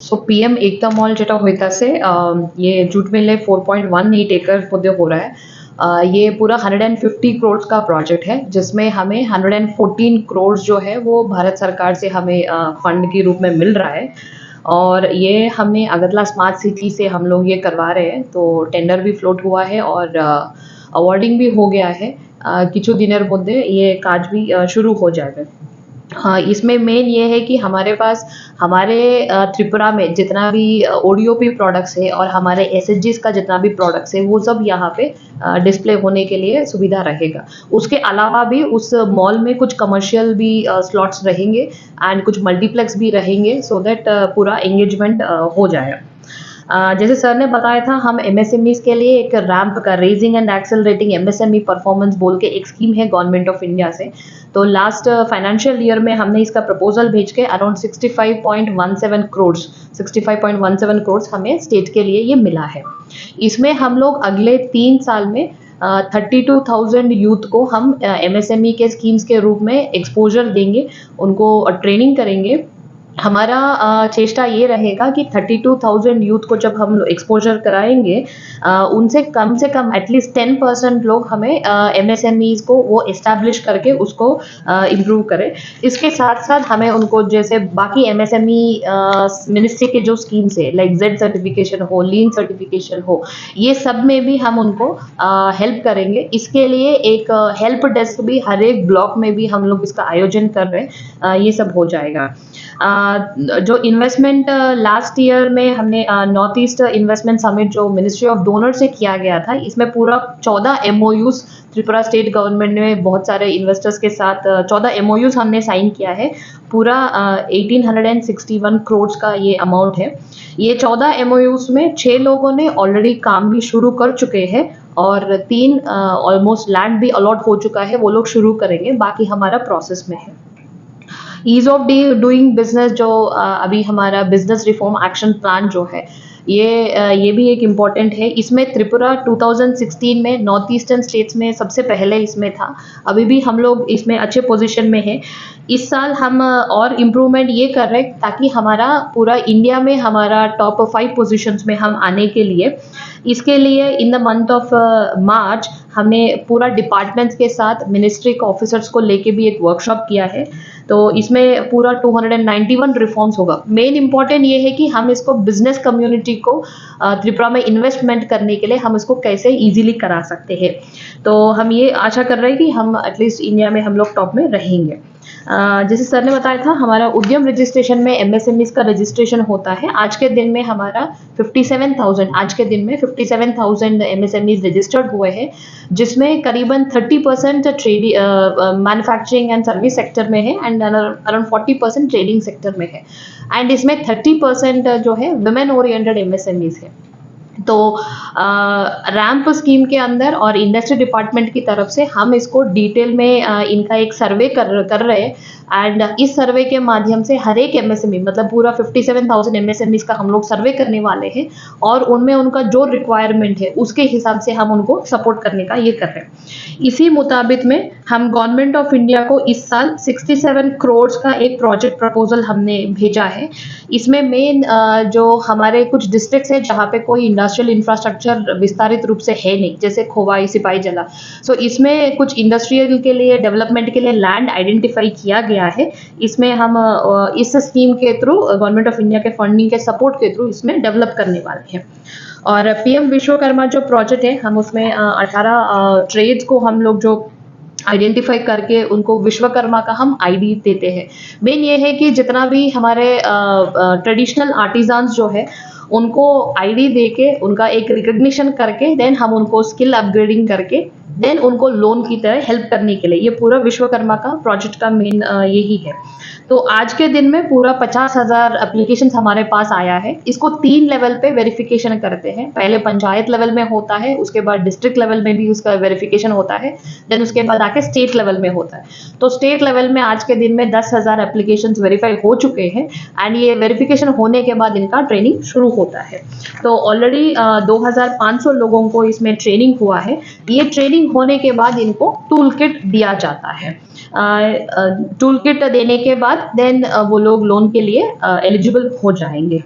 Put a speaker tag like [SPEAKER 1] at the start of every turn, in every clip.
[SPEAKER 1] PM एकता mall যেটা হইতাছে ये जूट मिल 4.18 एकड़ মধ্যে हो रहा है। ये पूरा 150 करोड़ का प्रोजेक्ट है जिसमें हमें 114 करोड़ जो है वो भारत सरकार से हमें फंड के रूप में मिल रहा है। और ये हमने अगरतला स्मार्ट सिटी से हम लोग ये करवा रहे हैं, तो टेंडर भी फ्लोट हुआ है और अवार्डिंग भी हो गया है। কিছু দিনের মধ্যে ये काज भी शुरू हो जाएगा। हाँ, इसमें मेन ये है कि हमारे पास हमारे त्रिपुरा में जितना भी ओडीओपी प्रोडक्ट्स है और हमारे एसएचजीस का जितना भी प्रोडक्ट्स है वो सब यहाँ पे डिस्प्ले होने के लिए सुविधा रहेगा। उसके अलावा भी उस मॉल में कुछ कमर्शियल भी स्लॉट्स रहेंगे एंड कुछ मल्टीप्लेक्स भी रहेंगे, सो दैट पूरा एंगेजमेंट हो जाए। जैसे सर ने बताया था, हम एमएसएमईज के लिए एक रैंप का raising and accelerating MSME performance बोल के एक स्कीम है गवर्नमेंट ऑफ इंडिया से। तो लास्ट फाइनेंशियल ईयर में हमने इसका प्रपोजल भेज के अराउंड 65.17 करोड़ हमें स्टेट के लिए ये मिला है। इसमें हम लोग अगले 3 साल में 32,000 यूथ को हम एमएसएमई के स्कीम्स के रूप में एक्सपोजर देंगे, उनको ट्रेनिंग करेंगे। हमारा चेष्टा ये रहेगा कि 32,000 यूथ को जब हम एक्सपोजर कराएंगे, उनसे कम एटलीस्ट 10% लोग हमें एमएसएमईज को वो एस्टैब्लिश करके उसको इम्प्रूव करें। इसके साथ साथ हमें उनको जैसे बाकी एमएसएमई मिनिस्ट्री के जो स्कीम्स है लाइक जेड सर्टिफिकेशन हो, लीन सर्टिफिकेशन हो, ये सब में भी हम उनको हेल्प करेंगे। इसके लिए एक हेल्प डेस्क भी हर एक ब्लॉक में भी हम लोग इसका आयोजन कर रहे हैं, ये सब हो जाएगा। जो इन्वेस्टमेंट लास्ट ईयर में हमने नॉर्थ ईस्ट इन्वेस्टमेंट समिट जो मिनिस्ट्री ऑफ डोनर से किया गया था, इसमें पूरा 14 एमओयूज त्रिपुरा स्टेट गवर्नमेंट ने बहुत सारे इन्वेस्टर्स के साथ 14 एमओयूज हमने साइन किया है। पूरा 1861 करोड़ का ये अमाउंट है। ये 14 एमओयूज में 6 लोगों ने ऑलरेडी काम भी शुरू कर चुके हैं और 3 ऑलमोस्ट लैंड भी अलॉट हो चुका है, वो लोग शुरू करेंगे, बाकी हमारा प्रोसेस में है। ईज ऑफ डूइंग बिजनेस जो अभी हमारा बिजनेस रिफॉर्म एक्शन प्लान जो है, ये भी एक इम्पॉर्टेंट है। इसमें त्रिपुरा 2016 में नॉर्थ ईस्टर्न स्टेट्स में सबसे पहले इसमें था, अभी भी हम लोग इसमें अच्छे पोजीशन में है। इस साल हम और इम्प्रूवमेंट ये कर रहे हैं ताकि हमारा पूरा इंडिया में हमारा टॉप 5 पोजीशंस में हम आने के लिए, इसके लिए in the month of March हमने पूरा डिपार्टमेंट्स के साथ मिनिस्ट्री के ऑफिसर्स को लेके भी एक वर्कशॉप किया है। तो इसमें पूरा 291 रिफॉर्म्स होगा। मेन इंपॉर्टेंट ये है कि हम इसको बिजनेस कम्युनिटी को त्रिपुरा में इन्वेस्टमेंट करने के लिए हम इसको कैसे इजीली करा सकते हैं। तो हम ये आशा कर रहे हैं कि हम एटलीस्ट इंडिया में हम लोग टॉप में रहेंगे। जैसे सर ने बताया था, हमारा उद्यम रजिस्ट्रेशन में एमएसएमईज का रजिस्ट्रेशन होता है। आज के दिन में हमारा 57,000 एमएसएमईज रजिस्टर्ड हुए हैं, जिसमें करीबन 30% trade manufacturing and service sector में है एंड अराउंड 40% ट्रेडिंग सेक्टर में है। एंड इसमें 30% जो है वुमेन ओरिएंटेड एमएसएमईज है। तो रैंप स्कीम के अंदर और इंडस्ट्री डिपार्टमेंट की तरफ से हम इसको डिटेल में इनका एक सर्वे कर रहे हैं एंड इस सर्वे के माध्यम से हर एक एमएसएमई मतलब पूरा 57,000 एमएसएमईज का हम लोग सर्वे करने वाले हैं और उनमें उनका जो रिक्वायरमेंट है उसके हिसाब से हम उनको सपोर्ट करने का ये कर रहे हैं। इसी मुताबिक में हम गवर्नमेंट ऑफ इंडिया को इस साल 67 करोड़ का एक प्रोजेक्ट प्रपोजल हमने भेजा है। इसमें मेन जो हमारे कुछ डिस्ट्रिक्ट्स है जहाँ पे कोई इंडस्ट्रियल इंफ्रास्ट्रक्चर विस्तारित रूप से है नहीं, जैसे खोवाई, सिपाही जला, सो इसमें कुछ इंडस्ट्रियल के लिए डेवलपमेंट के लिए लैंड आइडेंटिफाई किया गया है। इसमें हम इस स्कीम के थ्रू गवर्नमेंट ऑफ इंडिया के फंडिंग के सपोर्ट के थ्रू इसमें डेवलप करने वाले हैं। और पीएम विश्वकर्मा जो प्रोजेक्ट है, हम उसमें 18 ट्रेड्स को हम लोग जो आइडेंटिफाई करके उनको विश्वकर्मा का हम आईडी देते हैं। मेन ये है कि जितना भी हमारे ट्रेडिशनल आर्टिजान्स जो है उनको आईडी देके उनका एक रिकग्निशन करके देन हम उनको स्किल अपग्रेडिंग करके देन उनको लोन की तरह हेल्प करने के लिए, ये पूरा विश्वकर्मा का प्रोजेक्ट का मेन यही है। तो आज के दिन में पूरा 50,000 एप्लीकेशंस हमारे पास आया है। इसको 3 लेवल पे वेरिफिकेशन करते हैं। पहले पंचायत लेवल में होता है, उसके बाद डिस्ट्रिक्ट लेवल में भी उसका वेरिफिकेशन होता है, देन उसके बाद आके स्टेट लेवल में होता है। तो स्टेट लेवल में आज के दिन में 10,000 एप्लीकेशंस वेरीफाई हो चुके हैं एंड ये वेरिफिकेशन होने के बाद इनका ट्रेनिंग शुरू होता है। तो ऑलरेडी 2,500 लोगों को इसमें ट्रेनिंग हुआ है। ये ट्रेनिंग होने के बाद इनको टूल किट दिया जाता है। टूल किट देने के बाद देन वो लोग लोन के लिए एलिजिबल हो जाएंगे।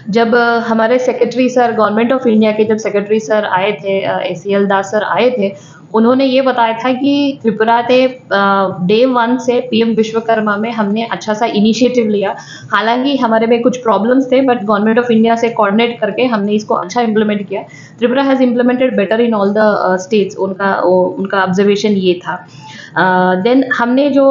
[SPEAKER 1] जब हमारे secretary sir government of India के जब सेक्रेटरी सर आए थे, ACL दास सर आए थे, उन्होंने ये बताया था कि त्रिपुरा ने डे 1 से पीएम विश्वकर्मा में हमने अच्छा सा इनिशिएटिव लिया। हालाँकि हमारे में कुछ प्रॉब्लम्स थे, बट गवर्नमेंट ऑफ इंडिया से कोऑर्डिनेट करके हमने इसको अच्छा इम्प्लीमेंट किया। Tripura has implemented better in all the states, उनका ऑब्जर्वेशन ये था। देन हमने जो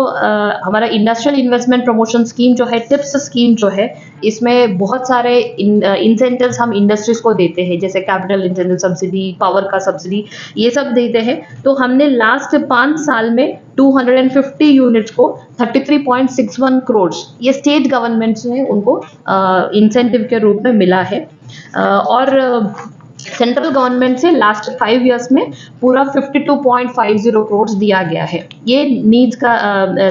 [SPEAKER 1] हमारा इंडस्ट्रियल इन्वेस्टमेंट प्रमोशन स्कीम जो है, टिप्स स्कीम जो है, इसमें बहुत सारे इंसेंटिव्स हम इंडस्ट्रीज को देते हैं, जैसे कैपिटल इंसेंटिव सब्सिडी, पावर का सब्सिडी, ये सब देते हैं। तो हमने लास्ट 5 साल में 250 यूनिट्स को 33.61 करोड़ ये स्टेट गवर्नमेंट से उनको इंसेंटिव के रूप में मिला है। और सेंट्रल गवर्नमेंट से लास्ट 5 इयर्स में पूरा 52.50 करोड़ दिया गया है। ये नीड्स का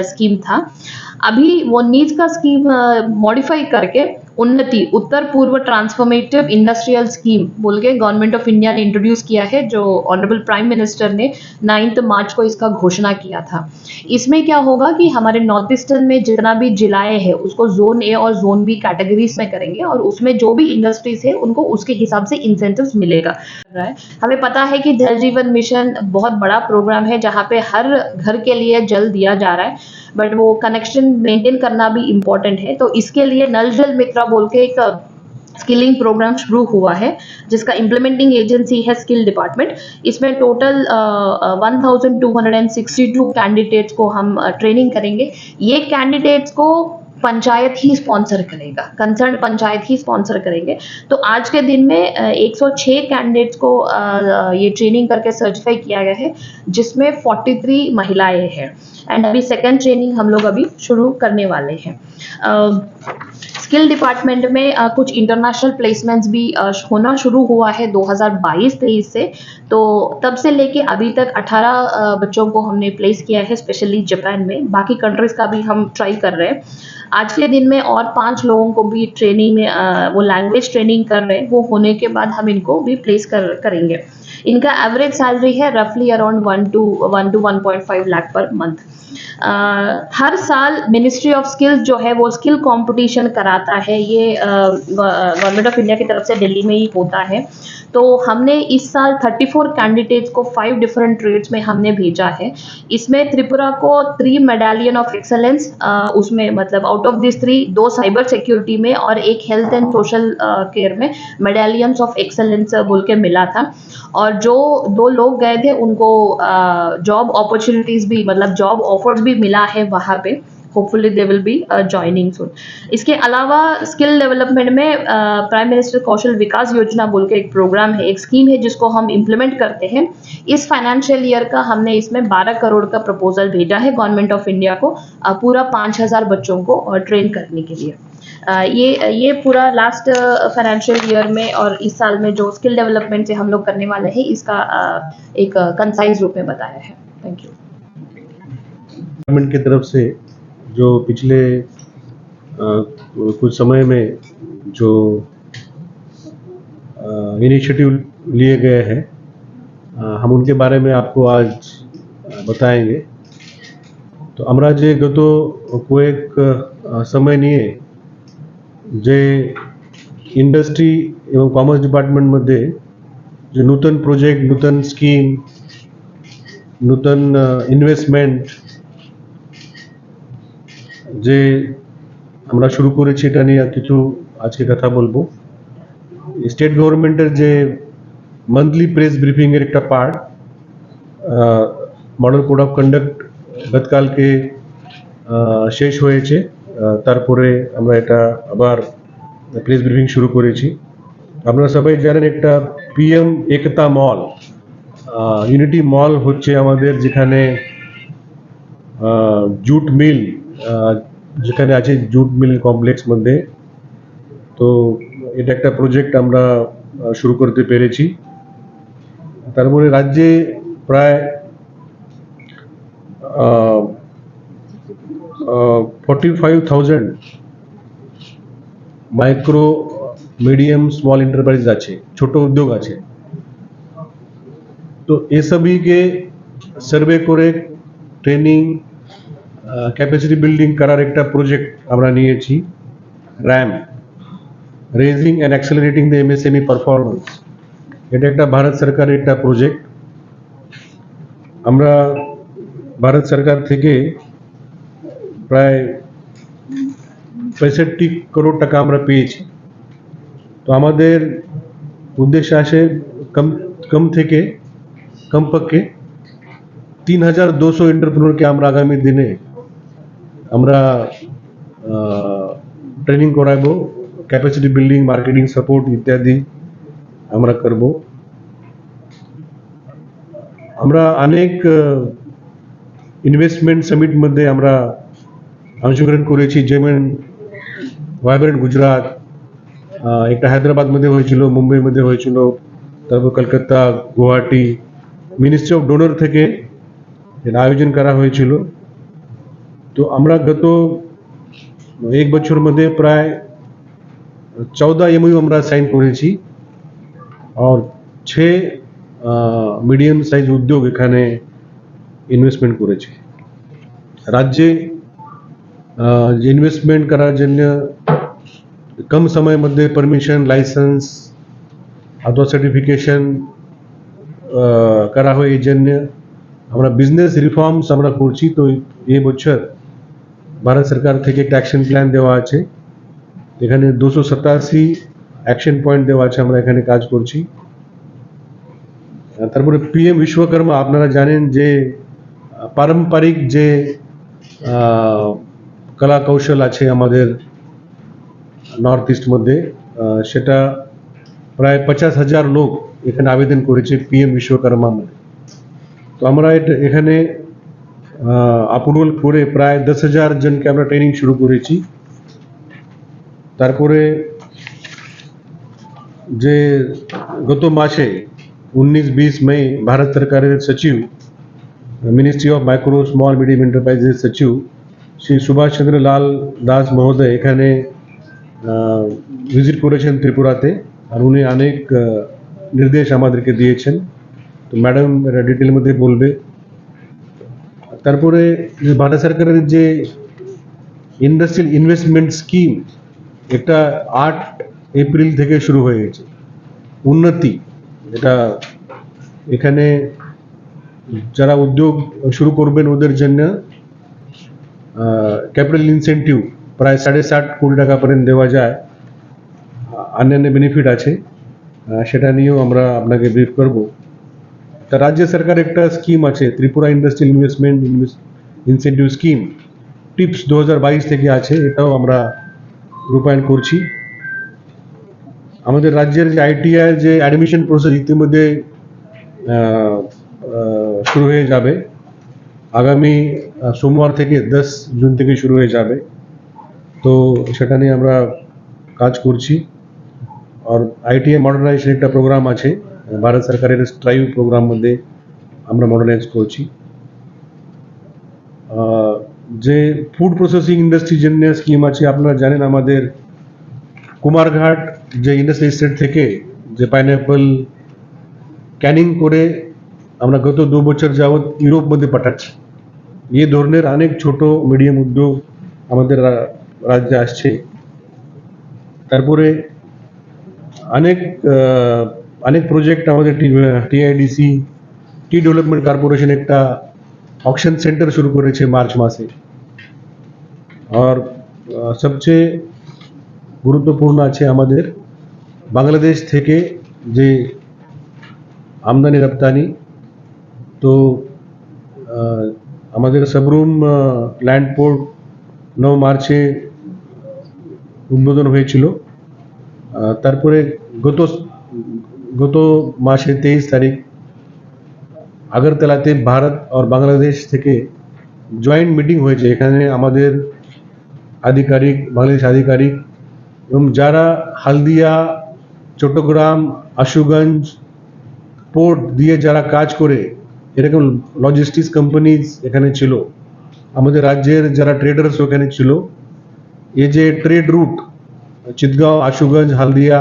[SPEAKER 1] स्कीम था। अभी वो नीड्स का स्कीम मॉडिफाई करके उन्नति उत्तर पूर्व ट्रांसफॉर्मेटिव इंडस्ट्रियल स्कीम बोल के गवर्नमेंट ऑफ इंडिया ने इंट्रोड्यूस किया है, जो ऑनरेबल प्राइम मिनिस्टर ने 9 मार्च को इसका घोषणा किया था। इसमें क्या होगा कि हमारे नॉर्थ ईस्टर्न में जितना भी जिलाएं हैं उसको जोन ए और जोन बी कैटेगरीज में करेंगे, और उसमें जो भी इंडस्ट्रीज है उनको उसके हिसाब से इंसेंटिव्स मिलेगा। हमें पता है कि जल जीवन मिशन बहुत बड़ा प्रोग्राम है, जहाँ पे हर घर के लिए जल दिया जा रहा है, बट वो कनेक्शन मेंटेन करना भी इम्पोर्टेंट है। तो इसके लिए नल जल मित्रा बोल के एक स्किलिंग प्रोग्राम शुरू हुआ है, जिसका इम्प्लीमेंटिंग एजेंसी है स्किल डिपार्टमेंट। इसमें टोटल 1262 कैंडिडेट्स को हम ट्रेनिंग करेंगे। ये कैंडिडेट्स को पंचायत ही स्पॉन्सर करेगा, कंसर्न पंचायत ही स्पॉन्सर करेंगे। तो आज के दिन में 106 कैंडिडेट्स को ये ट्रेनिंग करके सर्टिफाई किया गया है, जिसमें 43 महिलाएं हैं। एंड अभी सेकेंड ट्रेनिंग हम लोग अभी शुरू करने वाले हैं। स्किल डिपार्टमेंट में कुछ इंटरनेशनल प्लेसमेंट्स भी होना शुरू हुआ है 2022-23 से। तो तब से लेके अभी तक 18 बच्चों को हमने प्लेस किया है, स्पेशली जापान में। बाकी कंट्रीज का भी हम ट्राई कर रहे हैं। आज के दिन में और 5 लोगों को भी ट्रेनिंग में वो लैंग्वेज ट्रेनिंग कर रहे हैं। वो होने के बाद हम इनको भी प्लेस करेंगे। इनका एवरेज सैलरी है रफली around 1 to 1.5 lakh per month. हर साल मिनिस्ट्री ऑफ स्किल्स जो है वो स्किल कंपटीशन कराता है। ये गवर्नमेंट ऑफ इंडिया की तरफ से दिल्ली में ही होता है। तो हमने इस साल 34 कैंडिडेट्स को 5 डिफरेंट ट्रेड्स में हमने भेजा है। इसमें त्रिपुरा को 3 मेडालियन ऑफ एक्सेलेंस, उसमें मतलब out of this 3 2 cyber security में और एक हेल्थ एंड सोशल केयर में मेडालियंस ऑफ एक्सेलेंस बोल के मिला था। और जो 2 लोग गए थे उनको जॉब अपॉर्चुनिटीज भी, मतलब जॉब ऑफर्स भी मिला है वहाँ पे। Hopefully they will be joining soon. इसके अलावा स्किल डेवलपमेंट में प्राइम मिनिस्टर कौशल विकास योजना बोल के एक प्रोग्राम है, एक स्कीम है जिसको हम इम्प्लीमेंट करते हैं। इस फाइनेंशियल ईयर का हमने इसमें 12 करोड़ का प्रपोजल भेजा है गवर्नमेंट ऑफ इंडिया को, पूरा 5000 बच्चों को ट्रेन करने के लिए। ये पूरा लास्ट फाइनेंशियल ईयर में और इस साल में जो स्किल डेवलपमेंट से हम लोग करने वाले हैं, इसका एक कंसाइज रूप में बताया है। Thank you.
[SPEAKER 2] गवर्नमेंट की तरफ से जो पिछले कुछ समय में जो इनिशिएटिव लिए गए हैं, हम उनके बारे में आपको आज बताएंगे। तो আমরা যে গত কয়েক সময় নিয়ে যে ইন্ডাস্ট্রি এবং কমার্স ডিপার্টমেন্ট মধ্যে যে নতুন প্রজেক্ট, নতুন স্কিম, নতুন ইনভেস্টমেন্ট যে আমরা শুরু করেছি, এটা নিয়ে কিছু আজকে কথা বলবো। স্টেট গভর্নমেন্টের যে মান্থলি প্রেস ব্রিফিং এর একটা part, model code of conduct গতকালকে শেষ হয়েছে। তারপরে আমরা এটা আবার প্রেস ব্রিফিং শুরু করেছি। আপনারা সবাই জানেন একটা পিএম একতা মল, ইউনিটি মল হচ্ছে আমাদের, যেখানে জুট মিল যেখানে আছে, জুট মিল কমপ্লেক্স মধ্যে। তো এটা একটা প্রজেক্ট আমরা শুরু করতে পেরেছি। তারপরে রাজ্যে প্রায় 45,000 মাইক্রো মিডিয়াম स्मॉल एंटरप्राइज আছে, ছোট উদ্যোগ আছে। তো এই সবইকে সার্ভে করে ট্রেনিং, ক্যাপাসিটি বিল্ডিং করার একটা প্রজেক্ট আমরা নিয়েছি, RAM. Raising and accelerating the MSME performance, এটা একটা ভারত সরকারের একটা প্রজেক্ট। আমরা ভারত সরকার থেকে প্রায় 65 করোড় টাকা আমরা পেয়েছি। তো আমাদের উদ্দেশ্য আছে কমপক্ষে 3200 এন্টারপ্রেনিউরকে আমরা আগামী দিনে আমরা ট্রেনিং করাবো, ক্যাপাসিটি বিল্ডিং, মার্কেটিং সাপোর্ট ইত্যাদি আমরা করব। আমরা অনেক ইনভেস্টমেন্ট সামিট মধ্যে আমরা অংশগ্রহণ করেছি, যেমন ভাইব্রেন্ট গুজরাট, একটা হায়দ্রাবাদ মধ্যে হয়েছিল, মুম্বাই মধ্যে হয়েছিল, তারপর Kolkata, Guwahati, ministry of DoNER থেকে এটা আয়োজন করা হয়েছিল। তো আমরা গত এক বছর মধ্যে প্রায় 14 এমইউ আমরা সাইন করেছি, আর 6 মিডিয়াম সাইজ উদ্যোগ এখানে ইনভেস্টমেন্ট করেছে। রাজ্যে ইনভেস্টমেন্ট করার জন্য কম সময়ের মধ্যে পারমিশন, লাইসেন্স অথবা সার্টিফিকেশন করা হয়, এই জন্য আমরা বিজনেস রিফর্মস আমরা করছি। তো এই বছর ভারত সরকার থেকে একটা অ্যাকশন প্ল্যান দেওয়া আছে, এখানে 287 অ্যাকশন পয়েন্ট দেওয়া আছে, আমরা এখানে কাজ করছি। তারপরে পিএম বিশ্বকর্মা, আপনারা জানেন যে পারম্পরিক যে কলা কৌশল আছে আমাদের নর্থ ইস্ট মধ্যে, সেটা প্রায় 50,000 লোক এখানে আবেদন করেছে পিএম বিশ্বকর্মা মধ্যে। তো আমরা এখানে অ্যাপ্রুভাল করে প্রায় 10,000 জনকে আমরা ট্রেনিং শুরু করেছি। তারপরে যে গত মাসে 19-20 মে ভারত সরকারের সচিব, ministry of micro small medium enterprises সচিব শ্রী সুভাষ চন্দ্র লাল দাস মহোদয় এখানে ভিজিট করেছেন ত্রিপুরাতে, আর উনি অনেক নির্দেশ আমাদেরকে দিয়েছেন। তো ম্যাডাম এটা ডিটেল মধ্যে বলবে। তারপরে ভারত সরকারের যে ইন্ডাস্ট্রিয়াল ইনভেস্টমেন্ট স্কিম, এটা 8 এপ্রিল থেকে শুরু হয়ে গেছে। উন্নতি, এটা এখানে যারা উদ্যোগ শুরু করবেন ওদের জন্য ক্যাপিটাল ইনসেন্টিভ প্রায় 7.5 কোটি টাকা পর্যন্ত দেওয়া যায়। অন্যান্য বেনিফিট আছে, সেটা নিয়েও আমরা আপনাকে ব্রিফ করব। তা রাজ্য সরকার একটা স্কিম আছে, Tripura industrial investment incentive scheme, tips 2022 থেকে আছে, এটাও আমরা রূপায়ণ করছি। আমাদের রাজ্যের যে আইটিআই যে অ্যাডমিশন প্রসেস ইতিমধ্যে শুরু হয়ে যাবে, আগামী সোমবার থেকে 10 জুন থেকে শুরু হয়ে যাবে। তো সেটা নিয়ে আমরা কাজ করছি। আর আইটিআই মডার্নাইজেশন একটা প্রোগ্রাম আছে ভারত সরকারের স্ট্রাইভ প্রোগ্রাম মধ্যে আমরা মডার্নাইজ করছি। যে ফুড প্রসেসিং ইন্ডাস্ট্রির জন্য স্কিম আছে, আপনারা জানেন আমাদের কুমারঘাট যে ইন্ডাস্ট্রি স্টেট থেকে যে পাইনঅ্যাপল ক্যানিং করে আমরা গত 2 বছর যাবৎ ইউরোপ মধ্যে পাঠাচ্ছি। এই ধরনের অনেক ছোট মিডিয়াম উদ্যোগ আমাদের রাজ্যে আসছে। তারপরে অনেক প্রজেক্ট আমাদের টিআইডিসি টি ডেভেলপমেন্ট কর্পোরেশন একটা অকশন সেন্টার শুরু করেছে মার্চ মাসে। আর সবচেয়ে গুরুত্বপূর্ণ আছে আমাদের বাংলাদেশ থেকে যে আমদানি রপ্তানি। তো আমাদের সাবরুম ল্যান্ড পোর্ট 9 মার্চে উদ্বোধন হয়েছিল। তারপরে গত মাসে 23 তারিখ আগরতলাতে ভারত আর বাংলাদেশ থেকে জয়েন্ট মিটিং হয়েছে। এখানে আমাদের আধিকারিক, বাংলাদেশ আধিকারিক এবং যারা হালদিয়া, চট্টগ্রাম, আশুগঞ্জ পোর্ট দিয়ে যারা কাজ করে, এরকম লজিস্টিক্স কোম্পানিজ এখানে ছিল, আমাদের রাজ্যের যারা ট্রেডার্স ওখানে ছিল। এই যে ট্রেড রুট চিতগাঁও, আশুগঞ্জ, হালদিয়া,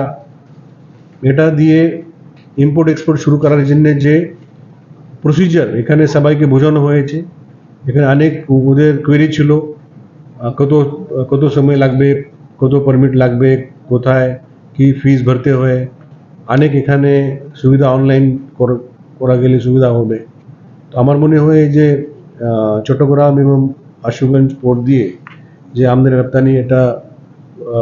[SPEAKER 2] এটা দিয়ে ইম্পোর্ট এক্সপোর্ট শুরু করার জন্য যে প্রসিজার এখানে সবাইকে বোঝানো হয়েছে। এখানে অনেক ওদের কোয়েরি ছিল, কত সময় লাগবে, কত পারমিট লাগবে, কোথায় কি ফিস ভরতে হয়, অনেক এখানে সুবিধা অনলাইন করা গেলে সুবিধা হবে। তো আমার মনে হয় যে চট্টগ্রাম এবং আশুগঞ্জ পোর্ট দিয়ে যে আমদানি রপ্তানি এটা